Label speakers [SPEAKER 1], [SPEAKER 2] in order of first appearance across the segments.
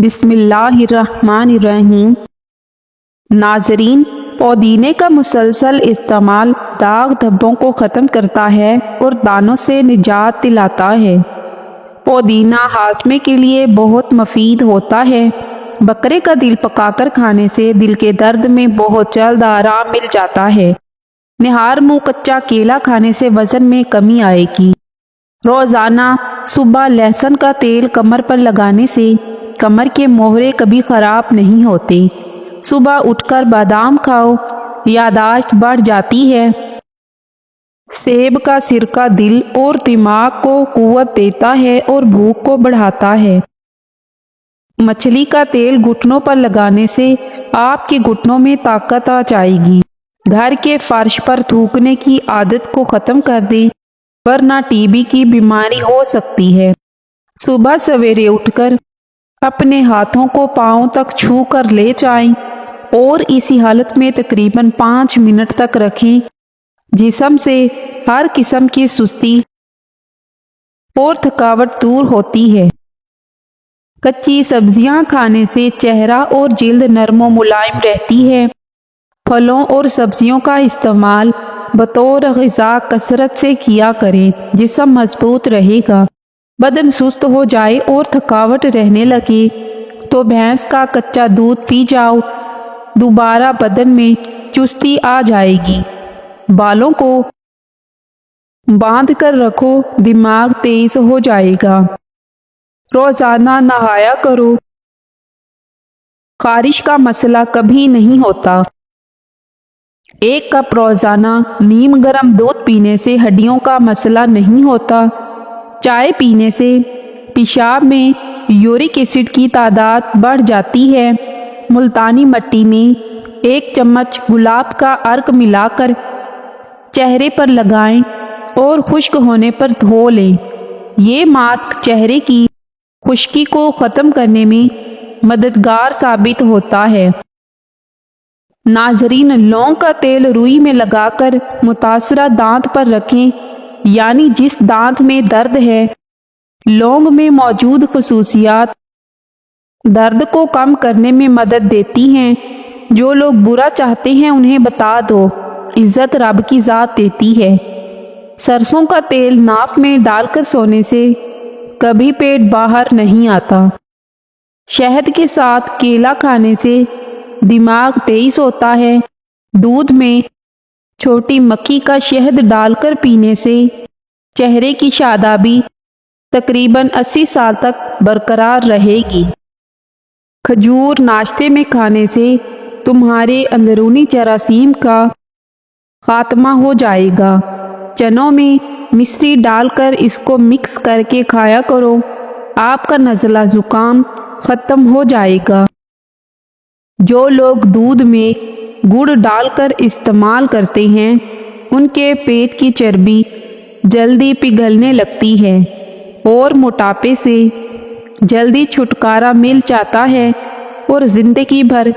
[SPEAKER 1] بسم اللہ الرحمن الرحیم۔ ناظرین، پودینے کا مسلسل استعمال داغ دھبوں کو ختم کرتا ہے اور دانوں سے نجات دلاتا ہے۔ پودینہ ہاضمے کے لیے بہت مفید ہوتا ہے۔ بکرے کا دل پکا کر کھانے سے دل کے درد میں بہت جلد آرام مل جاتا ہے۔ نہار منہ کچا کیلا کھانے سے وزن میں کمی آئے گی۔ روزانہ صبح لہسن کا تیل کمر پر لگانے سے کمر کے موہرے کبھی خراب نہیں ہوتے۔ صبح اٹھ کر بادام کھاؤ، یادداشت بڑھ جاتی ہے۔ سیب کا سرکہ دل اور دماغ کو قوت دیتا ہے اور بھوک کو بڑھاتا ہے۔ مچھلی کا تیل گھٹنوں پر لگانے سے آپ کے گھٹنوں میں طاقت آ جائے گی۔ گھر کے فرش پر تھوکنے کی عادت کو ختم کر دیں، ورنہ ٹی بی کی بیماری ہو سکتی ہے۔ صبح سویرے اٹھ کر اپنے ہاتھوں کو پاؤں تک چھو کر لے جائیں اور اسی حالت میں تقریباً 5 منٹ تک رکھیں۔ جسم سے ہر قسم کی سستی اور تھکاوٹ دور ہوتی ہے۔ کچی سبزیاں کھانے سے چہرہ اور جلد نرم و ملائم رہتی ہے۔ پھلوں اور سبزیوں کا استعمال بطور غذا کثرت سے کیا کریں، جسم مضبوط رہے گا۔ بدن سست ہو جائے اور تھکاوٹ رہنے لگے تو بھینس کا کچا دودھ پی جاؤ، دوبارہ بدن میں چستی آ جائے گی۔ بالوں کو باندھ کر رکھو، دماغ تیز ہو جائے گا۔ روزانہ نہایا کرو۔ خارش کا مسئلہ کبھی نہیں ہوتا۔ 1 کپ روزانہ نیم گرم دودھ پینے سے ہڈیوں کا مسئلہ نہیں ہوتا۔ چائے پینے سے پیشاب میں یورک ایسڈ کی تعداد بڑھ جاتی ہے۔ ملتانی مٹی میں 1 چمچ گلاب کا عرق ملا کر چہرے پر لگائیں اور خشک ہونے پر دھو لیں۔ یہ ماسک چہرے کی خشکی کو ختم کرنے میں مددگار ثابت ہوتا ہے۔ ناظرین، لونگ کا تیل روئی میں لگا کر متاثرہ دانت پر رکھیں، یعنی جس دانت میں درد ہے۔ لونگ میں موجود خصوصیات درد کو کم کرنے میں مدد دیتی ہیں۔ جو لوگ برا چاہتے ہیں انہیں بتا دو، عزت رب کی ذات دیتی ہے۔ سرسوں کا تیل ناف میں ڈال کر سونے سے کبھی پیٹ باہر نہیں آتا۔ شہد کے ساتھ کیلا کھانے سے دماغ تیز ہوتا ہے۔ دودھ میں چھوٹی مکھی کا شہد ڈال کر پینے سے چہرے کی شادابی تقریباً 80 سال تک برقرار رہے گی۔ کھجور ناشتے میں کھانے سے تمہارے اندرونی جراثیم کا خاتمہ ہو جائے گا۔ چنوں میں مصری ڈال کر اس کو مکس کر کے کھایا کرو، آپ کا نزلہ زکام ختم ہو جائے گا۔ جو لوگ دودھ میں گڑ ڈال کر استعمال کرتے ہیں ان کے پیٹ کی چربی جلدی پگھلنے لگتی ہے اور موٹاپے سے جلدی چھٹکارا مل جاتا ہے اور زندگی بھر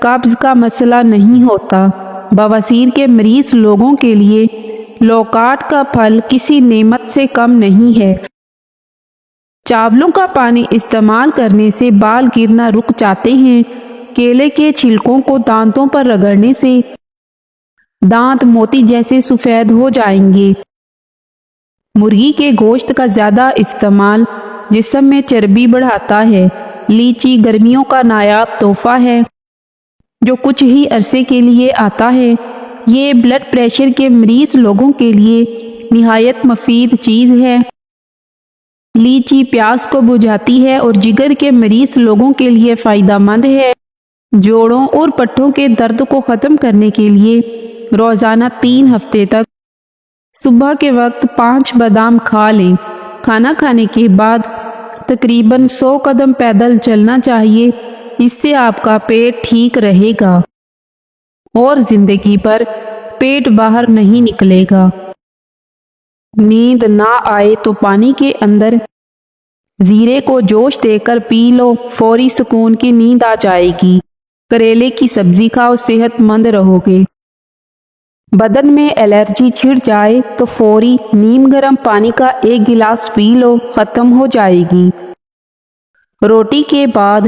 [SPEAKER 1] قبض کا مسئلہ نہیں ہوتا۔ بواسیر کے مریض لوگوں کے لیے لوکاٹ کا پھل کسی نعمت سے کم نہیں ہے۔ چاولوں کا پانی استعمال کرنے سے بال گرنا رک جاتے ہیں۔ کیلے کے چھلکوں کو دانتوں پر رگڑنے سے دانت موتی جیسے سفید ہو جائیں گے۔ مرغی کے گوشت کا زیادہ استعمال جسم میں چربی بڑھاتا ہے۔ لیچی گرمیوں کا نایاب تحفہ ہے جو کچھ ہی عرصے کے لیے آتا ہے۔ یہ بلڈ پریشر کے مریض لوگوں کے لیے نہایت مفید چیز ہے۔ لیچی پیاس کو بجھاتی ہے اور جگر کے مریض لوگوں کے لیے فائدہ مند ہے۔ جوڑوں اور پٹھوں کے درد کو ختم کرنے کے لیے روزانہ 3 ہفتے تک صبح کے وقت 5 بادام کھا لیں۔ کھانا کھانے کے بعد تقریباً 100 قدم پیدل چلنا چاہیے، اس سے آپ کا پیٹ ٹھیک رہے گا اور زندگی بھر پیٹ باہر نہیں نکلے گا۔ نیند نہ آئے تو پانی کے اندر زیرے کو جوش دے کر پی لو، فوری سکون کی نیند آ جائے گی۔ کریلے کی سبزی کھاؤ، صحت مند رہو گے۔ بدن میں الرجی چھڑ جائے تو فوری نیم گرم پانی کا 1 گلاس پی لو، ختم ہو جائے گی۔ روٹی کے بعد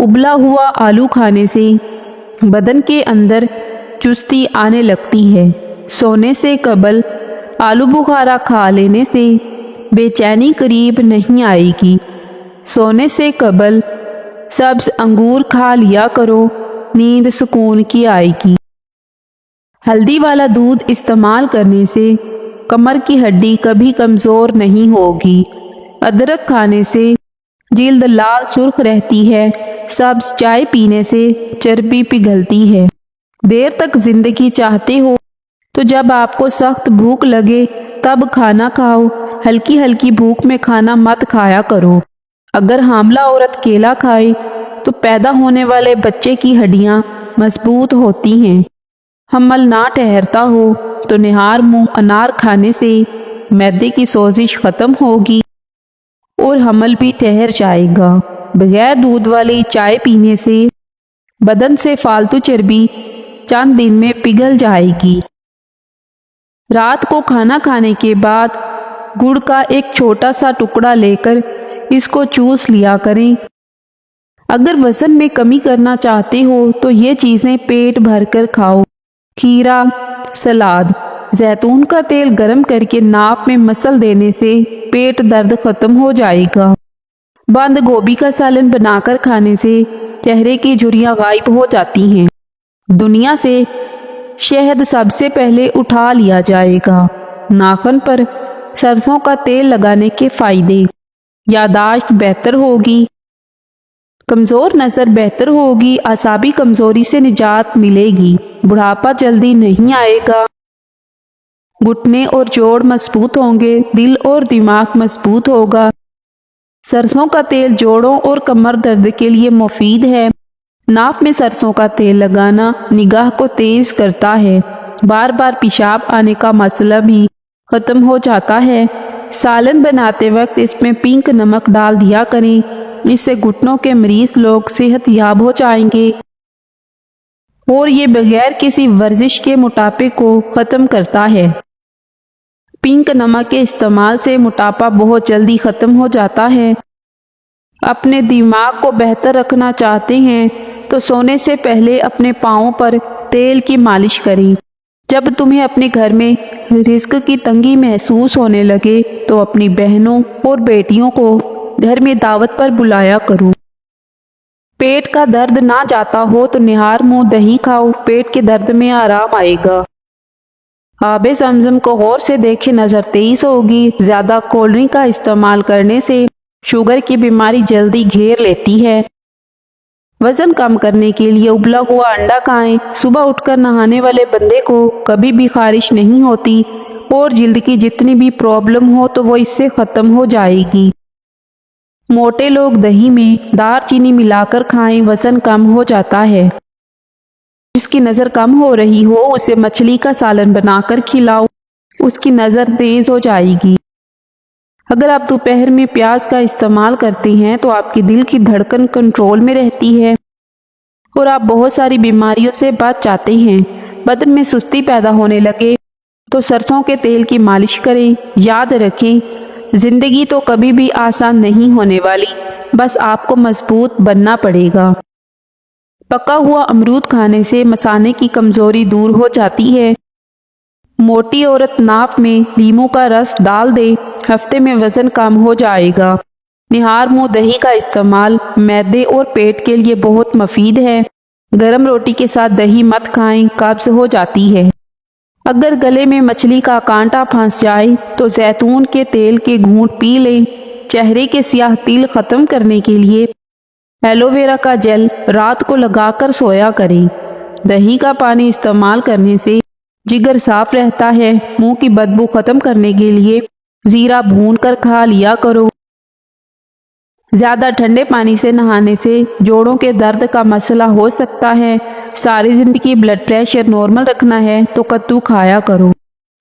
[SPEAKER 1] ابلا ہوا آلو کھانے سے بدن کے اندر چستی آنے لگتی ہے۔ سونے سے قبل آلو بخارا کھا لینے سے بے چینی قریب نہیں آئے گی۔ سونے سے قبل سبز انگور کھا لیا کرو، نیند سکون کی آئے گی۔ ہلدی والا دودھ استعمال کرنے سے کمر کی ہڈی کبھی کمزور نہیں ہوگی۔ ادرک کھانے سے جلد لال سرخ رہتی ہے۔ سبز چائے پینے سے چربی پگھلتی ہے۔ دیر تک زندگی چاہتے ہو تو جب آپ کو سخت بھوک لگے تب کھانا کھاؤ، ہلکی ہلکی بھوک میں کھانا مت کھایا کرو۔ اگر حاملہ عورت کیلا کھائے تو پیدا ہونے والے بچے کی ہڈیاں مضبوط ہوتی ہیں۔ حمل نہ ٹھہرتا ہو تو نہار منہ انار کھانے سے معدے کی سوزش ختم ہوگی اور حمل بھی ٹھہر جائے گا۔ بغیر دودھ والی چائے پینے سے بدن سے فالتو چربی چند دن میں پگھل جائے گی۔ رات کو کھانا کھانے کے بعد گڑ کا ایک چھوٹا سا ٹکڑا لے کر اس کو چوس لیا کریں۔ اگر وزن میں کمی کرنا چاہتے ہو تو یہ چیزیں پیٹ بھر کر کھاؤ۔ کھیرا، سلاد، زیتون کا تیل گرم کر کے ناف میں مسل دینے سے پیٹ درد ختم ہو جائے گا۔ بند گوبھی کا سالن بنا کر کھانے سے چہرے کی جھریاں غائب ہو جاتی ہیں۔ دنیا سے شہد سب سے پہلے اٹھا لیا جائے گا۔ ناخن پر سرسوں کا تیل لگانے کے فائدے: یادداشت بہتر ہوگی، کمزور نظر بہتر ہوگی، اعصابی کمزوری سے نجات ملے گی، بڑھاپا جلدی نہیں آئے گا، گھٹنے اور جوڑ مضبوط ہوں گے، دل اور دماغ مضبوط ہوگا۔ سرسوں کا تیل جوڑوں اور کمر درد کے لیے مفید ہے۔ ناف میں سرسوں کا تیل لگانا نگاہ کو تیز کرتا ہے۔ بار بار پیشاب آنے کا مسئلہ بھی ختم ہو جاتا ہے۔ سالن بناتے وقت اس میں پنک نمک ڈال دیا کریں، اس سے گھٹنوں کے مریض لوگ صحت یاب ہو جائیں گے اور یہ بغیر کسی ورزش کے موٹاپے کو ختم کرتا ہے۔ پنک نمک کے استعمال سے موٹاپا بہت جلدی ختم ہو جاتا ہے۔ اپنے دماغ کو بہتر رکھنا چاہتے ہیں تو سونے سے پہلے اپنے پاؤں پر تیل کی مالش کریں۔ جب تمہیں اپنے گھر میں رزق کی تنگی محسوس ہونے لگے تو اپنی بہنوں اور بیٹیوں کو گھر میں دعوت پر بلایا کرو۔ پیٹ کا درد نہ جاتا ہو تو نہار منہ دہی کھاؤ، پیٹ کے درد میں آرام آئے گا۔ آب زمزم کو غور سے دیکھے نظر تیز ہوگی۔ زیادہ کولڈ ڈرنک کا استعمال کرنے سے شوگر کی بیماری جلدی گھیر لیتی ہے۔ وزن کم کرنے کے لیے ابلا ہوا انڈا کھائیں۔ صبح اٹھ کر نہانے والے بندے کو کبھی بھی خارش نہیں ہوتی اور جلد کی جتنی بھی پرابلم ہو تو وہ اس سے ختم ہو جائے گی۔ موٹے لوگ دہی میں دار چینی ملا کر کھائیں، وزن کم ہو جاتا ہے۔ جس کی نظر کم ہو رہی ہو اسے مچھلی کا سالن بنا کر کھلاؤ، اس کی نظر تیز ہو جائے گی۔ اگر آپ دوپہر میں پیاز کا استعمال کرتے ہیں تو آپ کی دل کی دھڑکن کنٹرول میں رہتی ہے اور آپ بہت ساری بیماریوں سے بچ جاتے ہیں۔ بدن میں سستی پیدا ہونے لگے تو سرسوں کے تیل کی مالش کریں۔ یاد رکھیں، زندگی تو کبھی بھی آسان نہیں ہونے والی، بس آپ کو مضبوط بننا پڑے گا۔ پکا ہوا امرود کھانے سے مثانے کی کمزوری دور ہو جاتی ہے۔ موٹی عورت ناف میں لیموں کا رس ڈال دے، ہفتے میں وزن کم ہو جائے گا۔ نہار منہ دہی کا استعمال معدے اور پیٹ کے لیے بہت مفید ہے۔ گرم روٹی کے ساتھ دہی مت کھائیں، قبض ہو جاتی ہے۔ اگر گلے میں مچھلی کا کانٹا پھنس جائے تو زیتون کے تیل کے گھونٹ پی لیں۔ چہرے کے سیاہ تیل ختم کرنے کے لیے ایلو ویرا کا جیل رات کو لگا کر سویا کریں۔ دہی کا پانی استعمال کرنے سے جگر صاف رہتا ہے۔ منہ کی بدبو ختم کرنے کے لیے زیرہ بھون کر کھا لیا کرو۔ زیادہ ٹھنڈے پانی سے نہانے سے جوڑوں کے درد کا مسئلہ ہو سکتا ہے۔ ساری زندگی بلڈ پریشر نارمل رکھنا ہے تو کدو کھایا کرو۔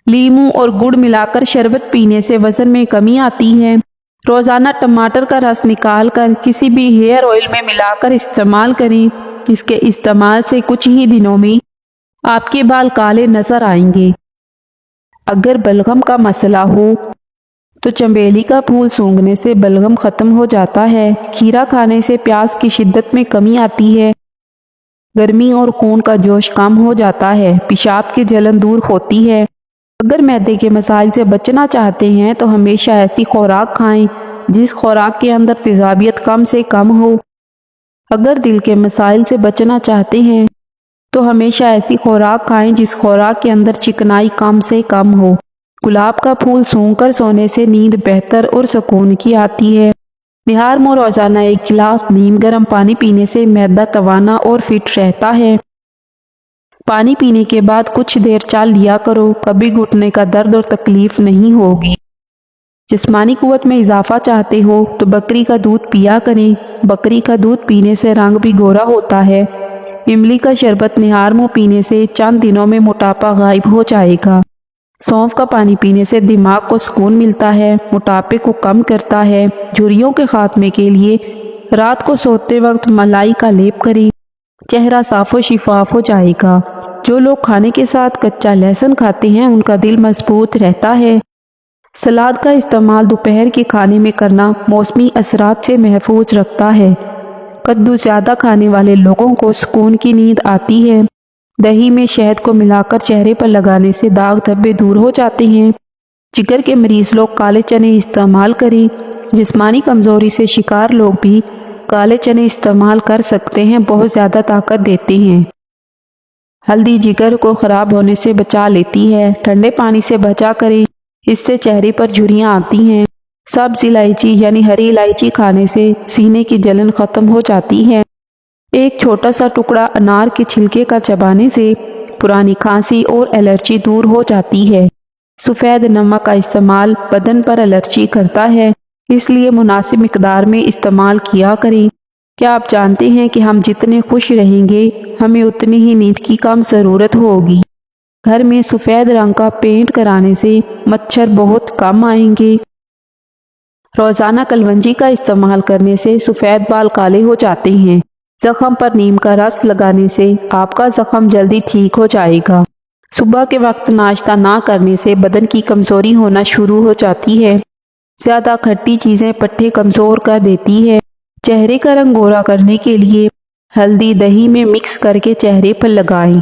[SPEAKER 1] لیموں اور گڑ ملا کر شربت پینے سے وزن میں کمی آتی ہے۔ روزانہ ٹماٹر کا رس نکال کر کسی بھی ہیئر آئل میں ملا کر استعمال کریں۔ اس کے استعمال سے کچھ ہی دنوں میں آپ کے بال کالے نظر آئیں گے۔ اگر بلغم کا مسئلہ ہو تو چنبیلی کا پھول سونگھنے سے بلغم ختم ہو جاتا ہے۔ کھیرا کھانے سے پیاس کی شدت میں کمی آتی ہے، گرمی اور خون کا جوش کم ہو جاتا ہے، پیشاب کی جلن دور ہوتی ہے۔ اگر معدے کے مسائل سے بچنا چاہتے ہیں تو ہمیشہ ایسی خوراک کھائیں جس خوراک کے اندر تیزابیت کم سے کم ہو۔ اگر دل کے مسائل سے بچنا چاہتے ہیں تو ہمیشہ ایسی خوراک کھائیں جس خوراک کے اندر چکنائی کم سے کم ہو۔ گلاب کا پھول سونگھ کر سونے سے نیند بہتر اور سکون کی آتی ہے۔ نہار میں روزانہ 1 گلاس نیم گرم پانی پینے سے معدہ توانا اور فٹ رہتا ہے۔ پانی پینے کے بعد کچھ دیر چل لیا کرو، کبھی گھٹنے کا درد اور تکلیف نہیں ہوگی۔ جسمانی قوت میں اضافہ چاہتے ہو تو بکری کا دودھ پیا کریں۔ بکری کا دودھ پینے سے رنگ بھی گورا ہوتا ہے۔ املی کا شربت نہار منہ پینے سے چند دنوں میں موٹاپا غائب ہو جائے گا۔ سونف کا پانی پینے سے دماغ کو سکون ملتا ہے، موٹاپے کو کم کرتا ہے۔ جھریوں کے خاتمے کے لیے رات کو سوتے وقت ملائی کا لیپ کریں، چہرہ صاف و شفاف ہو جائے گا۔ جو لوگ کھانے کے ساتھ کچا لہسن کھاتے ہیں ان کا دل مضبوط رہتا ہے۔ سلاد کا استعمال دوپہر کے کھانے میں کرنا موسمی اثرات سے محفوظ رکھتا ہے۔ کدو زیادہ کھانے والے لوگوں کو سکون کی نیند آتی ہے۔ دہی میں شہد کو ملا کر چہرے پر لگانے سے داغ دھبے دور ہو جاتے ہیں۔ جگر کے مریض لوگ کالے چنے استعمال کریں۔ جسمانی کمزوری سے شکار لوگ بھی کالے چنے استعمال کر سکتے ہیں، بہت زیادہ طاقت دیتے ہیں۔ ہلدی جگر کو خراب ہونے سے بچا لیتی ہے، ٹھنڈے پانی سے بچا کریں، اس سے چہرے پر جھریاں آتی ہیں۔ سبز الائچی یعنی ہری الائچی کھانے سے سینے کی جلن ختم ہو جاتی ہے۔ ایک چھوٹا سا ٹکڑا انار کے چھلکے کا چبانے سے پرانی کھانسی اور الرجی دور ہو جاتی ہے۔ سفید نمک کا استعمال بدن پر الرجی کرتا ہے، اس لیے مناسب مقدار میں استعمال کیا کریں۔ کیا آپ جانتے ہیں کہ ہم جتنے خوش رہیں گے ہمیں اتنی ہی نیند کی کم ضرورت ہوگی۔ گھر میں سفید رنگ کا پینٹ کرانے سے مچھر بہت کم آئیں گے۔ روزانہ کلونجی کا استعمال کرنے سے سفید بال کالے ہو جاتے ہیں۔ زخم پر نیم کا رس لگانے سے آپ کا زخم جلدی ٹھیک ہو جائے گا۔ صبح کے وقت ناشتہ نہ کرنے سے بدن کی کمزوری ہونا شروع ہو جاتی ہے۔ زیادہ کھٹی چیزیں پٹھے کمزور کر دیتی ہے۔ چہرے کا رنگ گورا کرنے کے لیے ہلدی دہی میں مکس کر کے چہرے پر لگائیں۔